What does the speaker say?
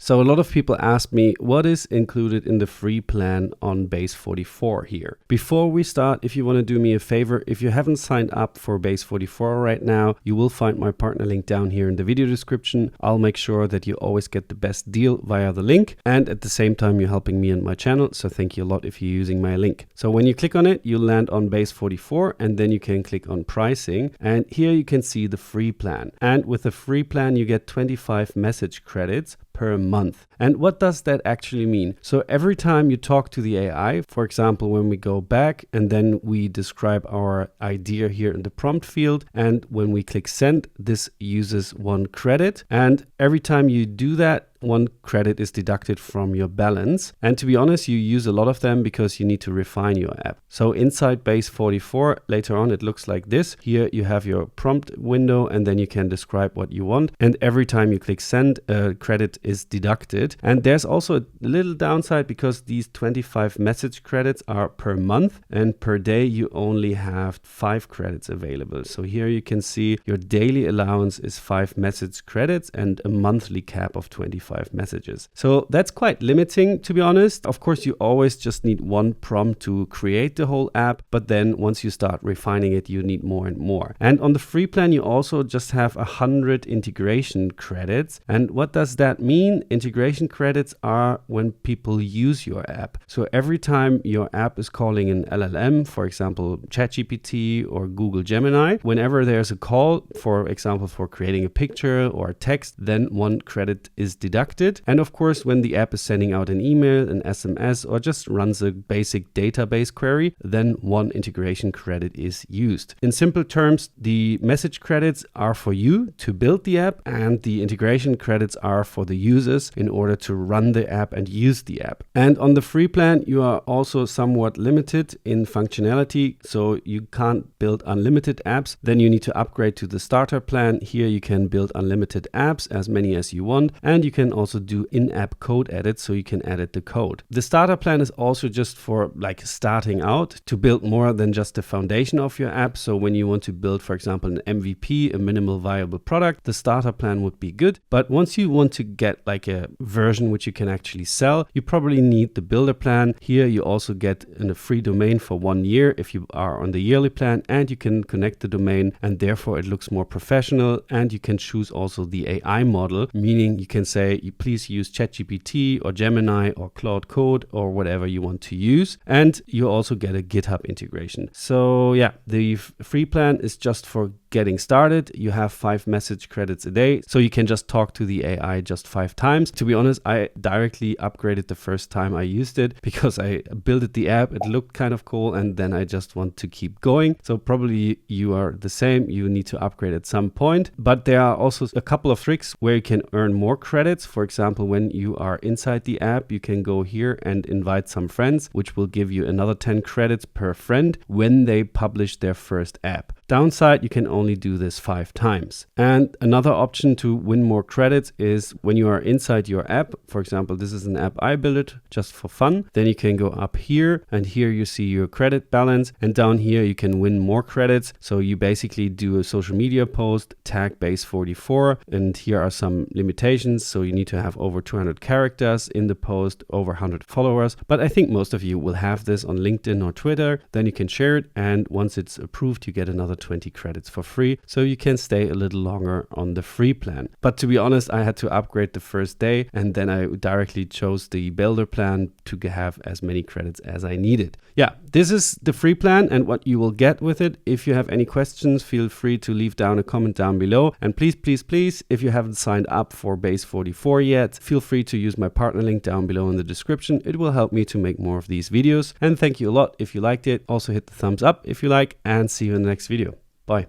So a lot of people ask me what is included in the free plan on Base44 here. Before we start, if you want to do me a favor, if you haven't signed up for Base44 right now, you will find my partner link down here in the video description. I'll make sure that you always get the best deal via the link, and at the same time you're helping me and my channel, so thank you a lot if you're using my link. So when you click on it, you'll land on Base44 and then you can click on pricing, and here you can see the free plan. And with the free plan you get 25 message credits per month. And what does that actually mean? So every time you talk to the AI, for example, when we go back and then we describe our idea here in the prompt field, and when we click send, this uses 1 credit. And every time you do that, 1 credit is deducted from your balance. And to be honest, you use a lot of them because you need to refine your app. So inside Base44, later on, it looks like this. Here you have your prompt window and then you can describe what you want. And every time you click send, a credit is deducted. And there's also a little downside because these 25 message credits are per month, and per day you only have 5 credits available. So here you can see your daily allowance is 5 message credits and a monthly cap of 25 messages. So that's quite limiting, to be honest. Of course, you always just need 1 prompt to create the whole app, but then once you start refining it, you need more and more. And on the free plan, you also just have 100 integration credits. And what does that mean? Integration credits are when people use your app. So every time your app is calling an LLM, for example, ChatGPT or Google Gemini, whenever there's a call, for example, for creating a picture or a text, then 1 credit is deducted. And of course, when the app is sending out an email, an SMS, or just runs a basic database query, then 1 integration credit is used. In simple terms, the message credits are for you to build the app, and the integration credits are for the users in order to run the app and use the app. And on the free plan, you are also somewhat limited in functionality, so you can't build unlimited apps. Then you need to upgrade to the starter plan. Here you can build unlimited apps, as many as you want, and you can also do in-app code edits, so you can edit the code. The starter plan is also just for like starting out to build more than just the foundation of your app. So when you want to build, for example, an MVP, a minimal viable product, the starter plan would be good. But once you want to get like a version which you can actually sell, you probably need the builder plan. Here you also get a free domain for 1 year if you are on the yearly plan, and you can connect the domain, and therefore it looks more professional. And you can choose also the AI model, meaning you can say, please use ChatGPT or Gemini or Claude Code or whatever you want to use. And you also get a GitHub integration. So yeah, the free plan is just for getting started. You have 5 message credits a day, so you can just talk to the AI just 5 times. To be honest, I directly upgraded the first time I used it because I built the app, it looked kind of cool, and then I just want to keep going. So probably you are the same, you need to upgrade at some point. But there are also a couple of tricks where you can earn more credits. For example, when you are inside the app, you can go here and invite some friends, which will give you another 10 credits per friend when they publish their first app. Downside, you can only do this 5 times. And another option to win more credits is when you are inside your app. For example, this is an app I built just for fun. Then you can go up here, and here you see your credit balance, and down here you can win more credits. So you basically do a social media post, tag Base44, and here are some limitations. So you need to have over 200 characters in the post, over 100 followers. But I think most of you will have this on LinkedIn or Twitter. Then you can share it, and once it's approved, you get another 20 credits for free, so you can stay a little longer on the free plan. But to be honest, I had to upgrade the first day, and then I directly chose the builder plan to have as many credits as I needed. Yeah, this is the free plan and what you will get with it. If you have any questions, feel free to leave down a comment down below. And please, please, please, if you haven't signed up for Base44 yet, feel free to use my partner link down below in the description. It will help me to make more of these videos. And thank you a lot if you liked it. Also hit the thumbs up if you like, and see you in the next video. Bye.